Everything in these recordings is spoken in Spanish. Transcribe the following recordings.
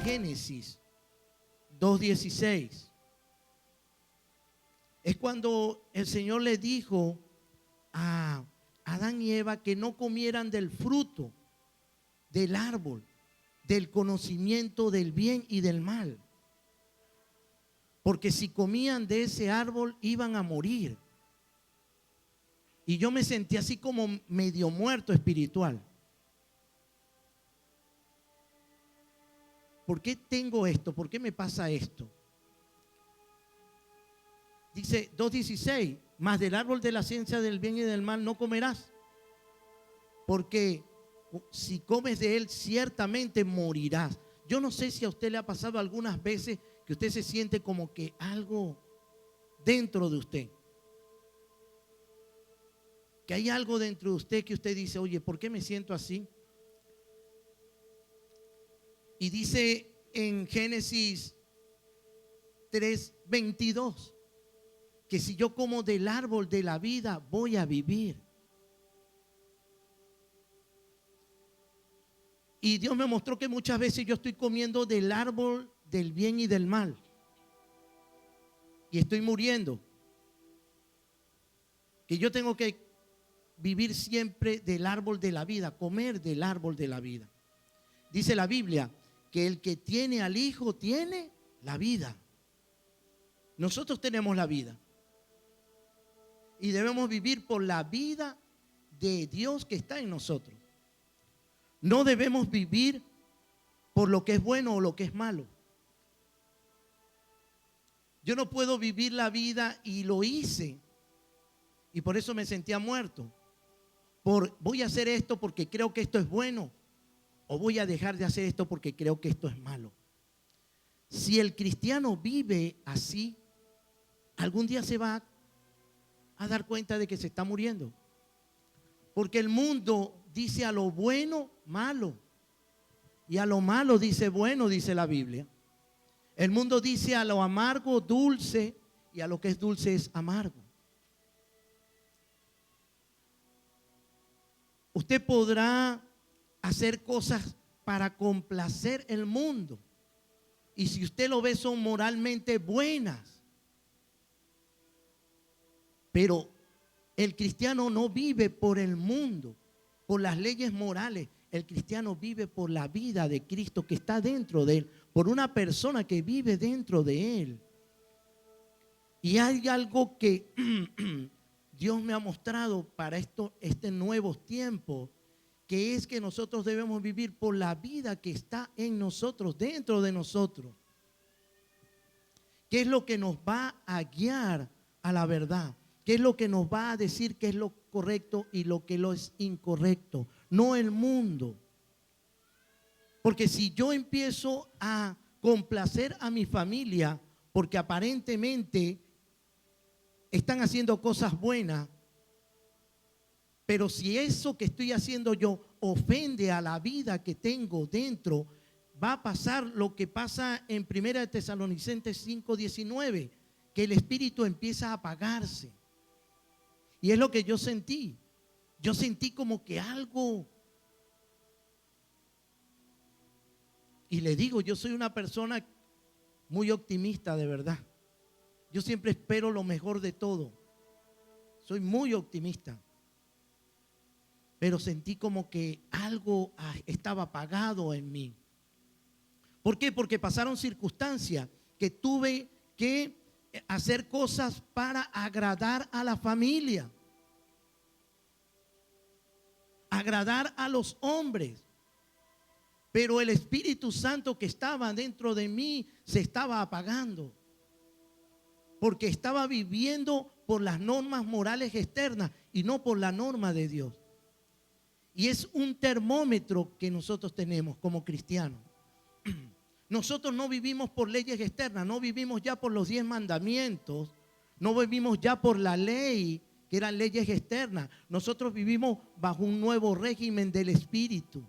Génesis 2:16. Es cuando el Señor le dijo a Adán y Eva que no comieran del fruto del árbol, del conocimiento del bien y del mal. Porque si comían de ese árbol iban a morir. Y yo me sentí así como medio muerto espiritual. ¿Por qué tengo esto? ¿Por qué me pasa esto? Dice 2:16, mas del árbol de la ciencia del bien y del mal no comerás, porque si comes de él ciertamente morirás. Yo no sé si a usted le ha pasado algunas veces que usted se siente como que algo dentro de usted, que hay algo dentro de usted que usted dice, oye, ¿por qué me siento así? Y dice en Génesis 3:22 que si yo como del árbol de la vida voy a vivir. Y Dios me mostró que muchas veces yo estoy comiendo del árbol del bien y del mal y estoy muriendo. Que yo tengo que vivir siempre del árbol de la vida, comer del árbol de la vida. Dice la Biblia que el que tiene al Hijo tiene la vida. Nosotros tenemos la vida y debemos vivir por la vida de Dios que está en nosotros. No debemos vivir por lo que es bueno o lo que es malo. Yo no puedo vivir la vida, y lo hice, y por eso me sentía muerto. Voy a hacer esto porque creo que esto es bueno, o voy a dejar de hacer esto porque creo que esto es malo. Si el cristiano vive así, algún día se va a dar cuenta de que se está muriendo. Porque el mundo dice a lo bueno, malo. Y a lo malo dice bueno, dice la Biblia. El mundo dice a lo amargo, dulce. Y a lo que es dulce es amargo. Usted podrá hacer cosas para complacer el mundo. Y si usted lo ve, son moralmente buenas. Pero el cristiano no vive por el mundo, por las leyes morales. El cristiano vive por la vida de Cristo que está dentro de él, por una persona que vive dentro de él. Y hay algo que Dios me ha mostrado para este nuevo tiempo, que es que nosotros debemos vivir por la vida que está en nosotros, dentro de nosotros. ¿Qué es lo que nos va a guiar a la verdad? ¿Qué es lo que nos va a decir qué es lo correcto y lo que es incorrecto? No el mundo. Porque si yo empiezo a complacer a mi familia, porque aparentemente están haciendo cosas buenas, pero si eso que estoy haciendo yo ofende a la vida que tengo dentro, va a pasar lo que pasa en 1 Tesalonicenses 5:19, que el espíritu empieza a apagarse. Y es lo que yo sentí. Yo sentí como que algo. Y le digo, yo soy una persona muy optimista, de verdad. Yo siempre espero lo mejor de todo. Soy muy optimista. Pero sentí como que algo estaba apagado en mí. ¿Por qué? Porque pasaron circunstancias que tuve que hacer cosas para agradar a la familia, agradar a los hombres. Pero el Espíritu Santo que estaba dentro de mí se estaba apagando, porque estaba viviendo por las normas morales externas y no por la norma de Dios. Y es un termómetro que nosotros tenemos como cristianos. Nosotros no vivimos por leyes externas, no vivimos ya por los 10 mandamientos, no vivimos ya por la ley, que eran leyes externas. Nosotros vivimos bajo un nuevo régimen del Espíritu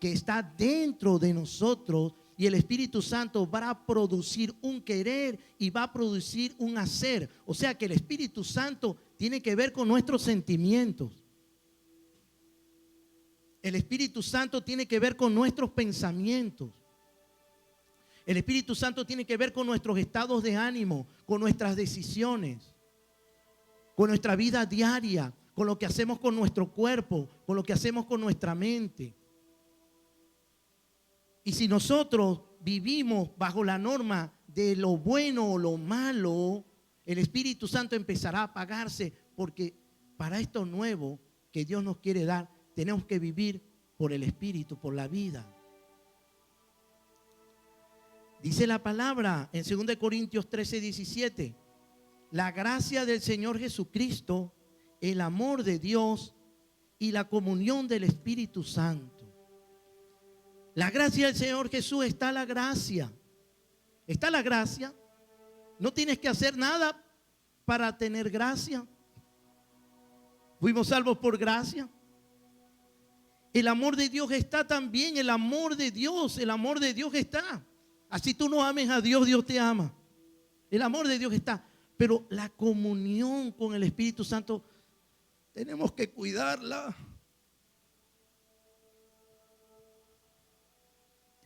que está dentro de nosotros, y el Espíritu Santo va a producir un querer y va a producir un hacer. O sea que el Espíritu Santo tiene que ver con nuestros sentimientos. El Espíritu Santo tiene que ver con nuestros pensamientos. El Espíritu Santo tiene que ver con nuestros estados de ánimo, con nuestras decisiones, con nuestra vida diaria, con lo que hacemos con nuestro cuerpo, con lo que hacemos con nuestra mente. Y si nosotros vivimos bajo la norma de lo bueno o lo malo, el Espíritu Santo empezará a apagarse, porque para esto nuevo que Dios nos quiere dar, tenemos que vivir por el Espíritu, por la vida. Dice la palabra en 2 Corintios 13, 17, la gracia del Señor Jesucristo, el amor de Dios y la comunión del Espíritu Santo. La gracia del Señor Jesús, está la gracia. Está la gracia. No tienes que hacer nada para tener gracia. Fuimos salvos por gracia. El amor de Dios está también. El amor de Dios está. Así tú no ames a Dios, Dios te ama. El amor de Dios está. Pero la comunión con el Espíritu Santo tenemos que cuidarla.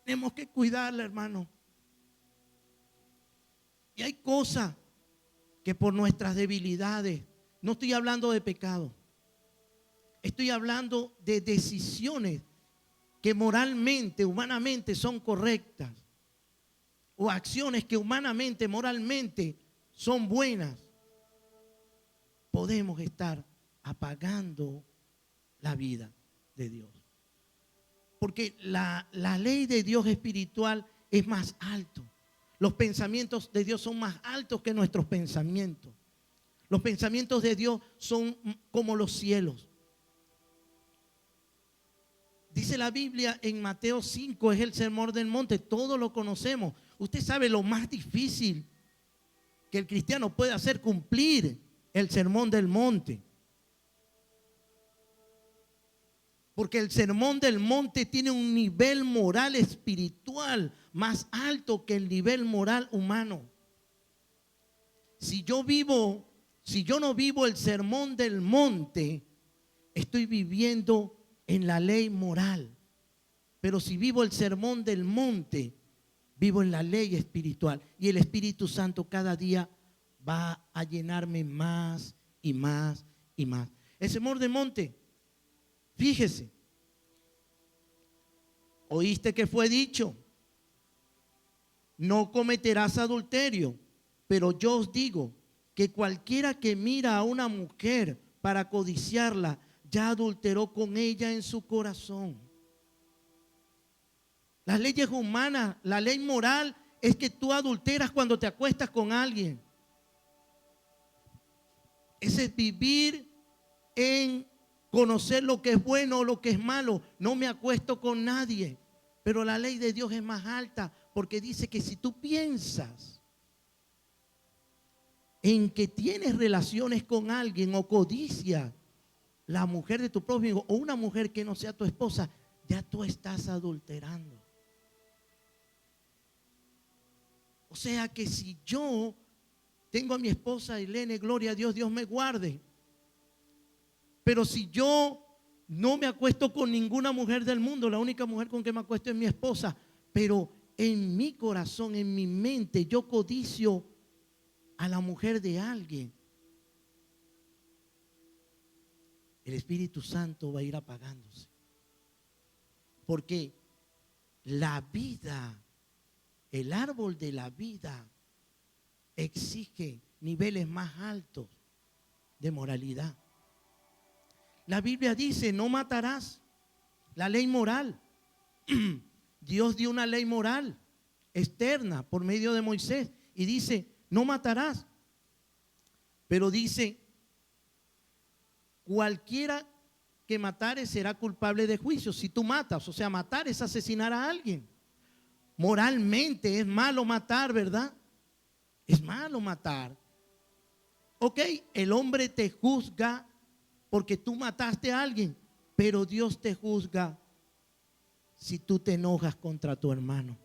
Tenemos que cuidarla, hermano. Y hay cosas que por nuestras debilidades, no estoy hablando de pecado, estoy hablando de decisiones que moralmente, humanamente son correctas, o acciones que humanamente, moralmente son buenas. Podemos estar apagando la vida de Dios. Porque la ley de Dios espiritual es más alto. Los pensamientos de Dios son más altos que nuestros pensamientos. Los pensamientos de Dios son como los cielos. Dice la Biblia en Mateo 5, es el sermón del monte, todos lo conocemos. Usted sabe lo más difícil que el cristiano puede hacer, cumplir el sermón del monte. Porque el sermón del monte tiene un nivel moral espiritual más alto que el nivel moral humano. Si yo no vivo el sermón del monte, estoy viviendo en la ley moral. Pero si vivo el sermón del monte, vivo en la ley espiritual. Y el Espíritu Santo cada día va a llenarme más y más y más. El sermón del monte, fíjese, oíste que fue dicho, no cometerás adulterio, pero yo os digo que cualquiera que mira a una mujer para codiciarla, ya adulteró con ella en su corazón. Las leyes humanas, la ley moral es que tú adulteras cuando te acuestas con alguien. Ese es vivir en conocer lo que es bueno o lo que es malo. No me acuesto con nadie. Pero la ley de Dios es más alta, porque dice que si tú piensas en que tienes relaciones con alguien o codicia la mujer de tu prójimo o una mujer que no sea tu esposa, ya tú estás adulterando. O sea que si yo tengo a mi esposa Irene, gloria a Dios, Dios me guarde. Pero si yo no me acuesto con ninguna mujer del mundo, la única mujer con que me acuesto es mi esposa, pero en mi corazón, en mi mente, yo codicio a la mujer de alguien, el Espíritu Santo va a ir apagándose. Porque la vida, el árbol de la vida, exige niveles más altos de moralidad. La Biblia dice, no matarás. La ley moral. Dios dio una ley moral externa por medio de Moisés y dice, no matarás. Pero dice, cualquiera que matare será culpable de juicio. Si tú matas, o sea, matar es asesinar a alguien. Moralmente es malo matar, ¿verdad? Es malo matar. Ok, el hombre te juzga porque tú mataste a alguien, pero Dios te juzga si tú te enojas contra tu hermano.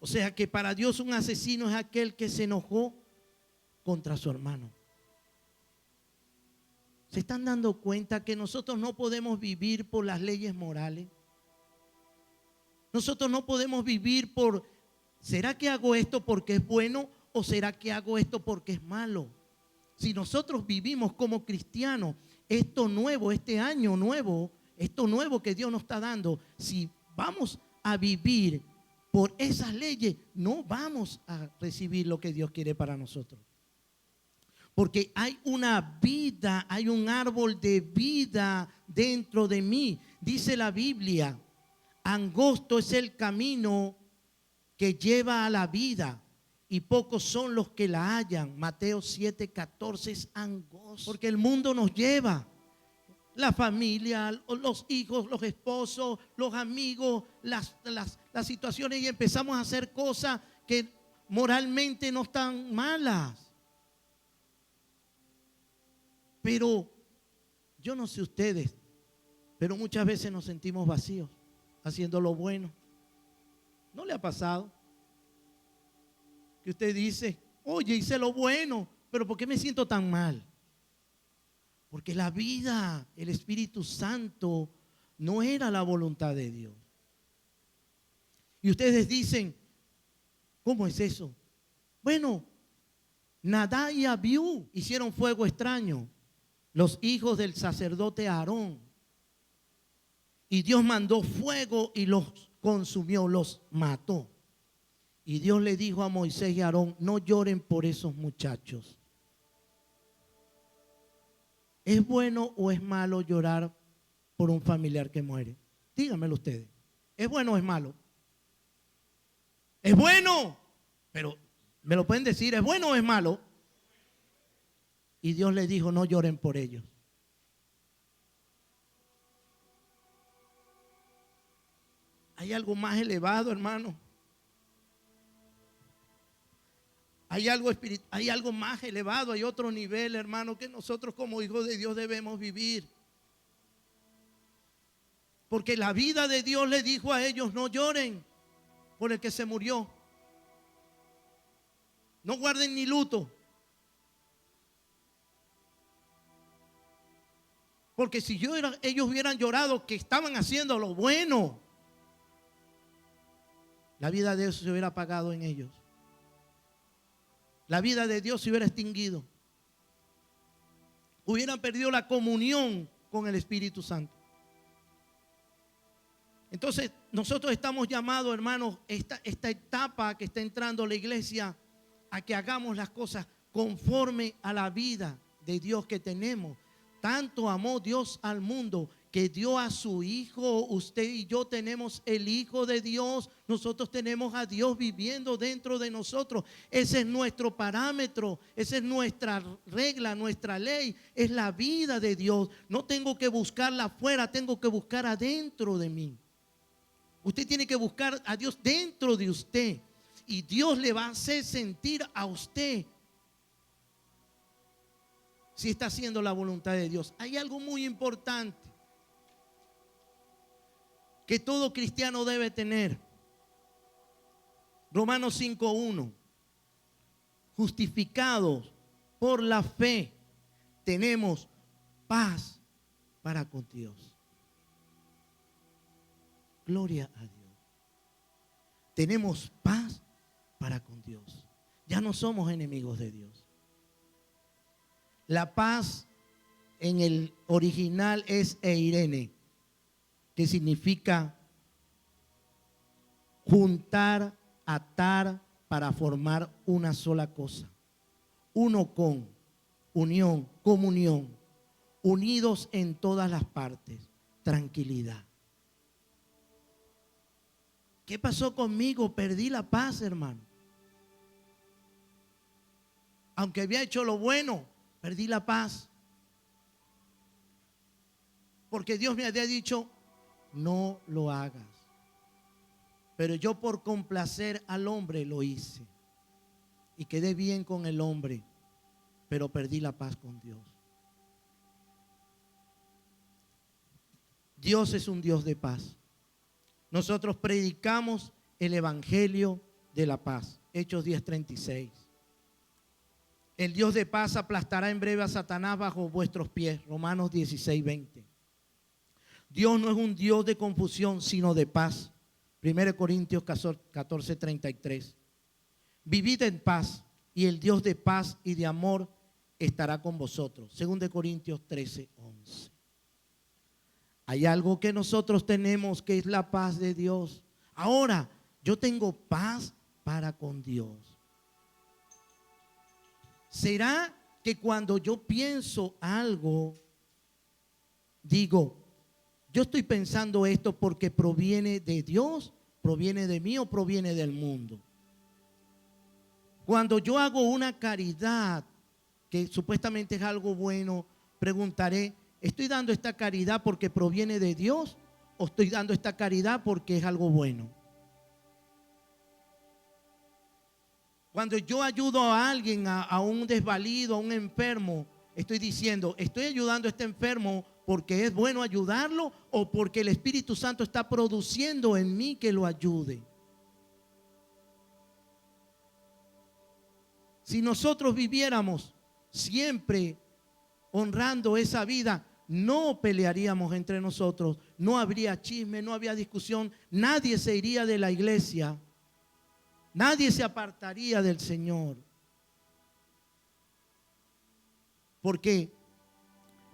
O sea que para Dios un asesino es aquel que se enojó contra su hermano. ¿Se están dando cuenta que nosotros no podemos vivir por las leyes morales? Nosotros no podemos vivir por, ¿será que hago esto porque es bueno o será que hago esto porque es malo? Si nosotros vivimos como cristianos, esto nuevo, este año nuevo, esto nuevo que Dios nos está dando, si vamos a vivir por esas leyes, no vamos a recibir lo que Dios quiere para nosotros. Porque hay una vida, hay un árbol de vida dentro de mí. Dice la Biblia, angosto es el camino que lleva a la vida y pocos son los que la hallan. Mateo 7:14 es angosto. Porque el mundo nos lleva. La familia, los hijos, los esposos, los amigos, las situaciones, y empezamos a hacer cosas que moralmente no están malas. Pero yo no sé ustedes, pero muchas veces nos sentimos vacíos haciendo lo bueno. ¿No le ha pasado? Que usted dice, oye, hice lo bueno, pero ¿por qué me siento tan mal? Porque la vida, el Espíritu Santo, no era la voluntad de Dios. Y ustedes dicen, ¿cómo es eso? Bueno, Nadab y Abiú hicieron fuego extraño, los hijos del sacerdote Aarón. Y Dios mandó fuego y los consumió, los mató. Y Dios le dijo a Moisés y a Aarón, no lloren por esos muchachos. ¿Es bueno o es malo llorar por un familiar que muere? Díganmelo ustedes. ¿Es bueno o es malo? Es bueno, pero me lo pueden decir, ¿es bueno o es malo? Y Dios les dijo, no lloren por ellos. ¿Hay algo más elevado, hermano? Hay algo espiritual, hay algo más elevado, hay otro nivel, hermano, que nosotros como hijos de Dios debemos vivir. Porque la vida de Dios le dijo a ellos, no lloren por el que se murió. No guarden ni luto. Porque si ellos hubieran llorado que estaban haciendo lo bueno, la vida de Dios se hubiera apagado en ellos. La vida de Dios se hubiera extinguido. Hubieran perdido la comunión con el Espíritu Santo. Entonces, nosotros estamos llamados, hermanos, esta etapa que está entrando la iglesia, a que hagamos las cosas conforme a la vida de Dios que tenemos. Tanto amó Dios al mundo que dio a su Hijo. Usted y yo tenemos el Hijo de Dios. Nosotros tenemos a Dios viviendo dentro de nosotros. Ese es nuestro parámetro, esa es nuestra regla, nuestra ley. Es la vida de Dios. No tengo que buscarla afuera, tengo que buscar adentro de mí. Usted tiene que buscar a Dios dentro de usted. Y Dios le va a hacer sentir a usted si está haciendo la voluntad de Dios. Hay algo muy importante que todo cristiano debe tener. Romanos 5:1. Justificados por la fe, tenemos paz para con Dios. Gloria a Dios. Tenemos paz para con Dios. Ya no somos enemigos de Dios. La paz en el original es eirene, que significa juntar, atar para formar una sola cosa. Uno con, unión, comunión, unidos en todas las partes, tranquilidad. ¿Qué pasó conmigo? Perdí la paz, hermano. Aunque había hecho lo bueno, perdí la paz. Porque Dios me había dicho, no lo hagas. Pero yo por complacer al hombre lo hice. Y quedé bien con el hombre, pero perdí la paz con Dios. Dios es un Dios de paz. Nosotros predicamos el evangelio de la paz. Hechos 10:36. El Dios de paz aplastará en breve a Satanás bajo vuestros pies. Romanos 16:20. Dios no es un Dios de confusión, sino de paz, 1 Corintios 14:33. Vivid en paz y el Dios de paz y de amor estará con vosotros. 2 Corintios 13:11. Hay algo que nosotros tenemos que es la paz de Dios. Ahora, yo tengo paz para con Dios. ¿Será que cuando yo pienso algo, digo, yo estoy pensando esto porque proviene de Dios, proviene de mí o proviene del mundo? Cuando yo hago una caridad, que supuestamente es algo bueno, preguntaré, ¿estoy dando esta caridad porque proviene de Dios o estoy dando esta caridad porque es algo bueno? Cuando yo ayudo a alguien, a un desvalido, a un enfermo, estoy diciendo, ¿estoy ayudando a este enfermo porque es bueno ayudarlo o porque el Espíritu Santo está produciendo en mí que lo ayude? Si nosotros viviéramos siempre honrando esa vida, no pelearíamos entre nosotros, no habría chisme, no habría discusión, nadie se iría de la iglesia, nadie se apartaría del Señor. Porque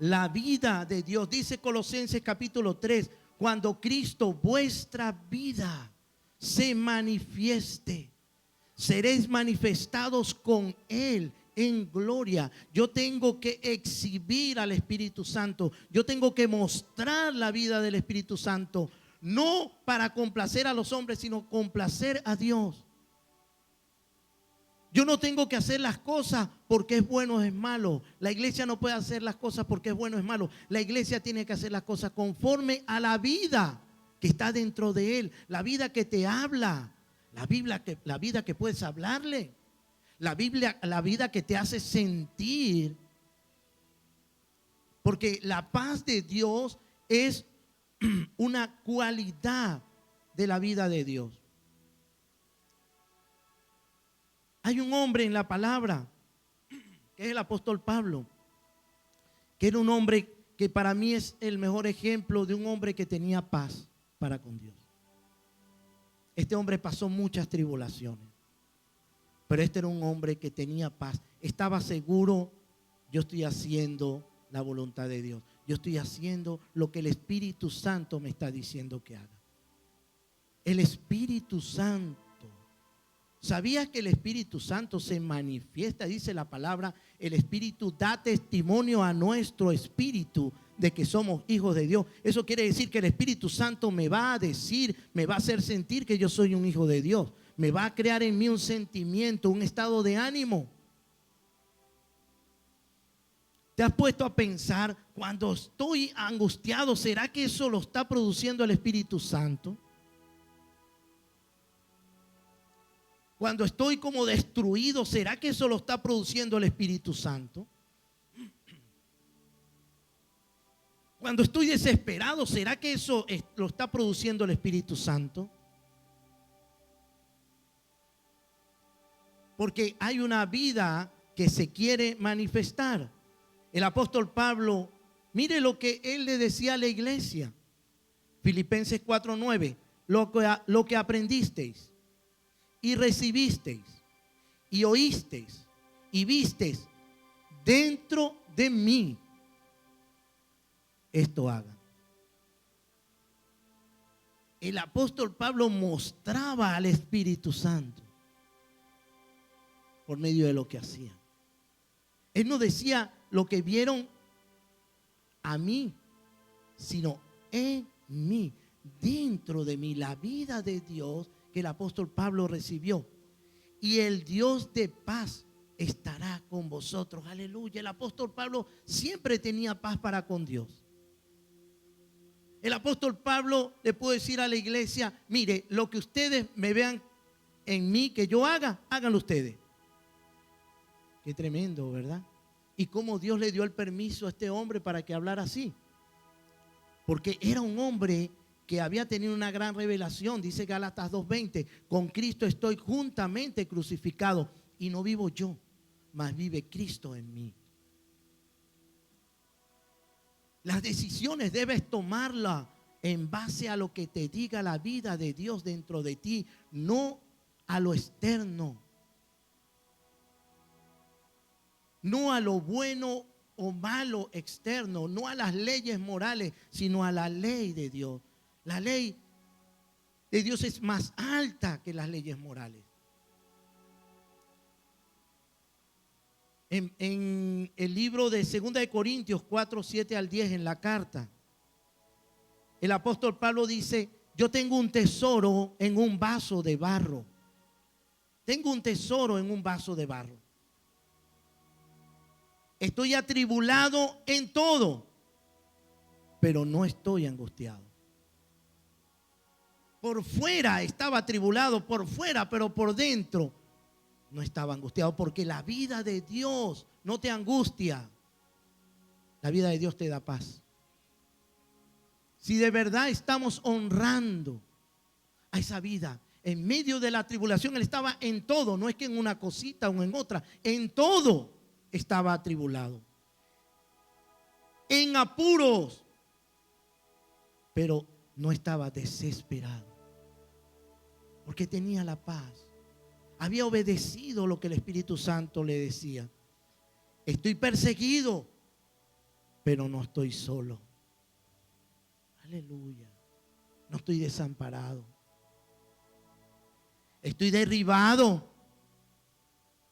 la vida de Dios, dice Colosenses capítulo 3, cuando Cristo vuestra vida se manifieste, seréis manifestados con Él en gloria. Yo tengo que exhibir al Espíritu Santo. Yo tengo que mostrar la vida del Espíritu Santo. No para complacer a los hombres, sino complacer a Dios. Yo no tengo que hacer las cosas porque es bueno o es malo. La iglesia no puede hacer las cosas porque es bueno o es malo. La iglesia tiene que hacer las cosas conforme a la vida que está dentro de Él. La vida que te habla. La vida que puedes hablarle. La vida que te hace sentir. Porque la paz de Dios es una cualidad de la vida de Dios. Hay un hombre en la palabra, que es el apóstol Pablo, que era un hombre que para mí es el mejor ejemplo de un hombre que tenía paz para con Dios. Este hombre pasó muchas tribulaciones, pero este era un hombre que tenía paz. Estaba seguro, yo estoy haciendo la voluntad de Dios. Yo estoy haciendo lo que el Espíritu Santo me está diciendo que haga. El Espíritu Santo. ¿Sabías que el Espíritu Santo se manifiesta? Dice la palabra, el Espíritu da testimonio a nuestro espíritu de que somos hijos de Dios. Eso quiere decir que el Espíritu Santo me va a decir, me va a hacer sentir que yo soy un hijo de Dios. Me va a crear en mí un sentimiento, un estado de ánimo. ¿Te has puesto a pensar, cuando estoy angustiado, será que eso lo está produciendo el Espíritu Santo? Cuando estoy como destruido, ¿será que eso lo está produciendo el Espíritu Santo? Cuando estoy desesperado, ¿será que eso lo está produciendo el Espíritu Santo? Porque hay una vida que se quiere manifestar. El apóstol Pablo, mire lo que él le decía a la iglesia. Filipenses 4:9, lo que aprendisteis y recibisteis y oísteis y visteis dentro de mí, esto hagan. El apóstol Pablo mostraba al Espíritu Santo por medio de lo que hacía. Él no decía lo que vieron a mí, sino en mí, dentro de mí, la vida de Dios que el apóstol Pablo recibió. Y el Dios de paz estará con vosotros. Aleluya. El apóstol Pablo siempre tenía paz para con Dios. El apóstol Pablo le pudo decir a la iglesia, mire, lo que ustedes me vean en mí que yo haga, háganlo ustedes. Qué tremendo, ¿verdad? Y cómo Dios le dio el permiso a este hombre para que hablara así. Porque era un hombre que había tenido una gran revelación. Dice Gálatas 2:20, con Cristo estoy juntamente crucificado y no vivo yo, mas vive Cristo en mí. Las decisiones debes tomarlas en base a lo que te diga la vida de Dios dentro de ti, no a lo externo, no a lo bueno o malo externo, no a las leyes morales, sino a la ley de Dios. La ley de Dios es más alta que las leyes morales. En el libro de 2 de Corintios 4, 7 al 10, en la carta, el apóstol Pablo dice: yo tengo un tesoro en un vaso de barro. Tengo un tesoro en un vaso de barro. Estoy atribulado en todo, pero no estoy angustiado. Por fuera estaba atribulado, por fuera, pero por dentro no estaba angustiado, porque la vida de Dios no te angustia. La vida de Dios te da paz. Si de verdad estamos honrando a esa vida, en medio de la tribulación, él estaba en todo, no es que en una cosita o en otra, en todo estaba atribulado, en apuros, pero no estaba desesperado, porque tenía la paz. Había obedecido lo que el Espíritu Santo le decía. Estoy perseguido, pero no estoy solo. Aleluya. No estoy desamparado. Estoy derribado,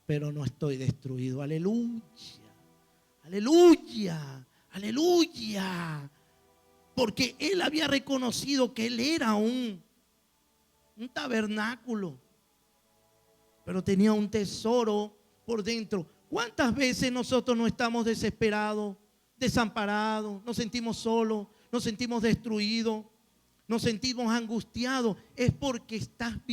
pero no estoy destruido. Aleluya. Aleluya. Aleluya. Porque él había reconocido que él era un tabernáculo, pero tenía un tesoro por dentro. ¿Cuántas veces nosotros no estamos desesperados, desamparados, nos sentimos solos, nos sentimos destruidos, nos sentimos angustiados? Es porque estamos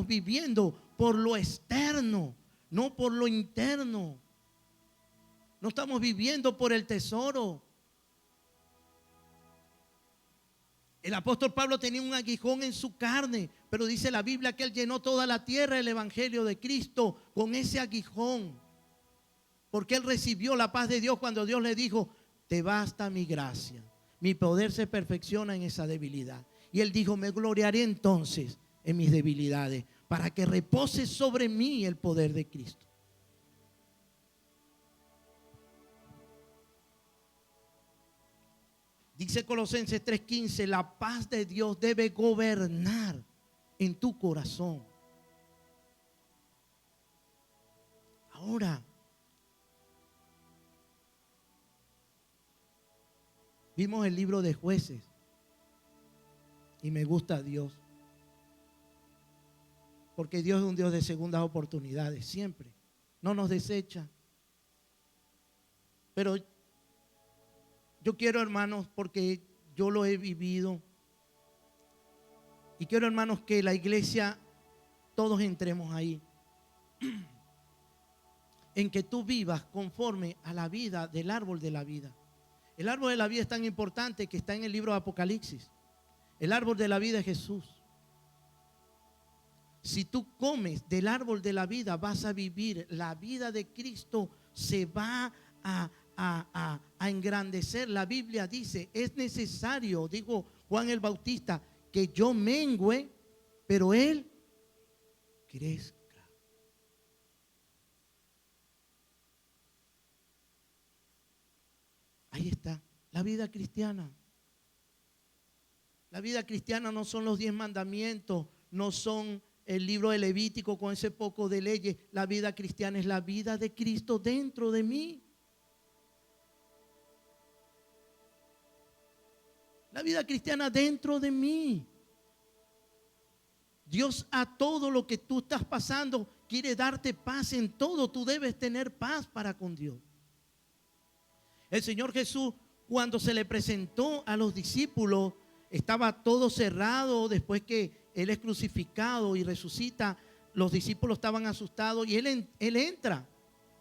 viviendo por lo externo, no por lo interno. No estamos viviendo por el tesoro. El apóstol Pablo tenía un aguijón en su carne, pero dice la Biblia que él llenó toda la tierra el evangelio de Cristo con ese aguijón, porque él recibió la paz de Dios cuando Dios le dijo: te basta mi gracia, mi poder se perfecciona en esa debilidad. Y él dijo: me gloriaré entonces en mis debilidades, para que repose sobre mí el poder de Cristo. Dice Colosenses 3:15: la paz de Dios debe gobernar en tu corazón. Ahora, vimos el libro de Jueces y me gusta Dios, porque Dios es un Dios de segundas oportunidades, siempre. No nos desecha. Pero yo quiero, hermanos, porque yo lo he vivido, y quiero, hermanos, que la iglesia, todos entremos ahí, en que tú vivas conforme a la vida del árbol de la vida. El árbol de la vida es tan importante que está en el libro de Apocalipsis. El árbol de la vida es Jesús. Si tú comes del árbol de la vida, vas a vivir la vida de Cristo, se va a engrandecer. La Biblia dice: es necesario, dijo Juan el Bautista, que yo mengüe, pero él crezca. Ahí está la vida cristiana. La vida cristiana no son los 10 mandamientos, no son el libro de Levítico con ese poco de leyes. La vida cristiana es la vida de Cristo dentro de mí. La vida cristiana dentro de mí. Dios, a todo lo que tú estás pasando, quiere darte paz en todo. Tú debes tener paz para con Dios. El Señor Jesús, cuando se le presentó a los discípulos, estaba todo cerrado. Después que Él es crucificado y resucita, los discípulos estaban asustados y Él entra.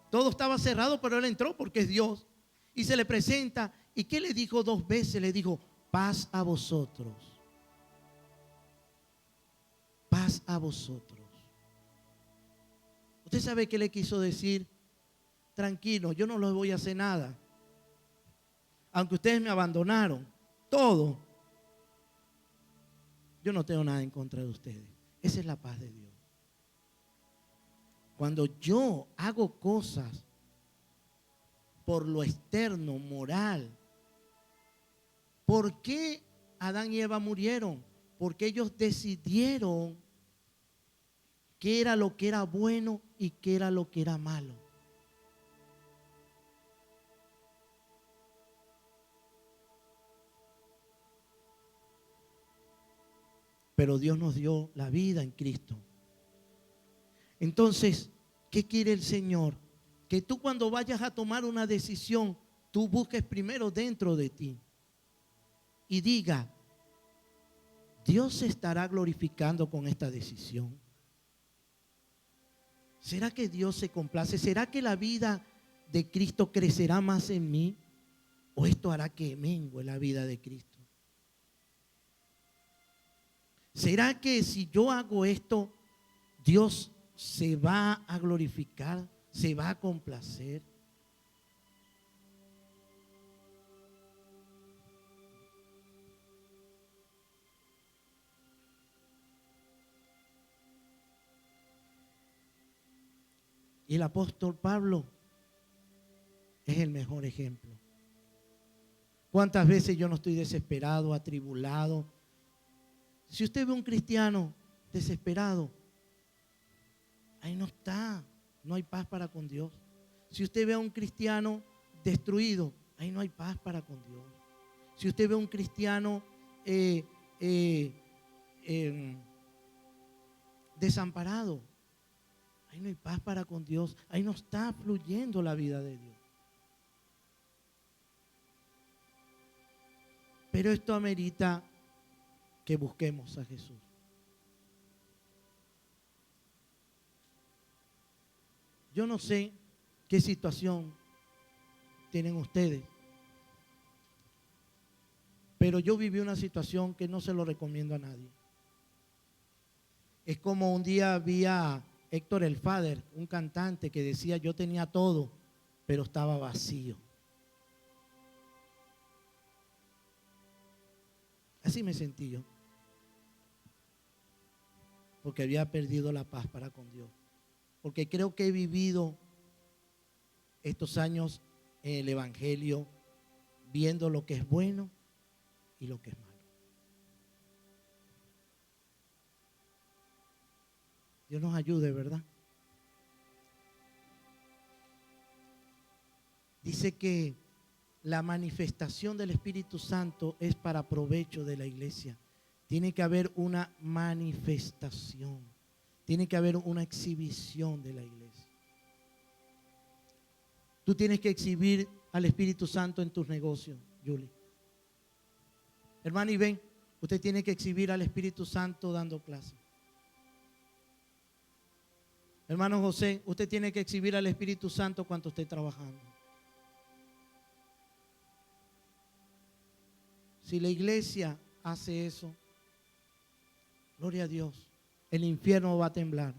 Todo estaba cerrado, pero Él entró porque es Dios. Y se le presenta. ¿Y qué le dijo 2 veces? Le dijo: paz a vosotros. Paz a vosotros. ¿Usted sabe qué le quiso decir? Tranquilo, yo no les voy a hacer nada. Aunque ustedes me abandonaron, todo, yo no tengo nada en contra de ustedes. Esa es la paz de Dios. Cuando yo hago cosas por lo externo, moral, ¿por qué Adán y Eva murieron? Porque ellos decidieron qué era lo que era bueno y qué era lo que era malo. Pero Dios nos dio la vida en Cristo. Entonces, ¿qué quiere el Señor? Que tú cuando vayas a tomar una decisión, tú busques primero dentro de ti y diga, Dios se estará glorificando con esta decisión. ¿Será que Dios se complace? ¿Será que la vida de Cristo crecerá más en mí? ¿O esto hará que mengue la vida de Cristo? ¿Será que si yo hago esto, Dios se va a glorificar, se va a complacer? Y el apóstol Pablo es el mejor ejemplo. ¿Cuántas veces yo no estoy desesperado, atribulado? Si usted ve a un cristiano desesperado, ahí no está, no hay paz para con Dios. Si usted ve a un cristiano destruido, ahí no hay paz para con Dios. Si usted ve a un cristiano desamparado, ahí no hay paz para con Dios. Ahí no está fluyendo la vida de Dios. Pero esto amerita que busquemos a Jesús. Yo no sé qué situación tienen ustedes, pero yo viví una situación que no se lo recomiendo a nadie. Es como un día vi a Héctor el Father, un cantante que decía, yo tenía todo, pero estaba vacío. Así me sentí yo, porque había perdido la paz para con Dios. Porque creo que he vivido estos años en el Evangelio viendo lo que es bueno y lo que es malo. Dios nos ayude, ¿verdad? Dice que la manifestación del Espíritu Santo es para provecho de la iglesia. Tiene que haber una manifestación. Tiene que haber una exhibición de la iglesia. Tú tienes que exhibir al Espíritu Santo en tus negocios, Julie. Hermano Ivén, usted tiene que exhibir al Espíritu Santo dando clases. Hermano José, usted tiene que exhibir al Espíritu Santo cuando esté trabajando. Si la iglesia hace eso, gloria a Dios, el infierno va a temblar.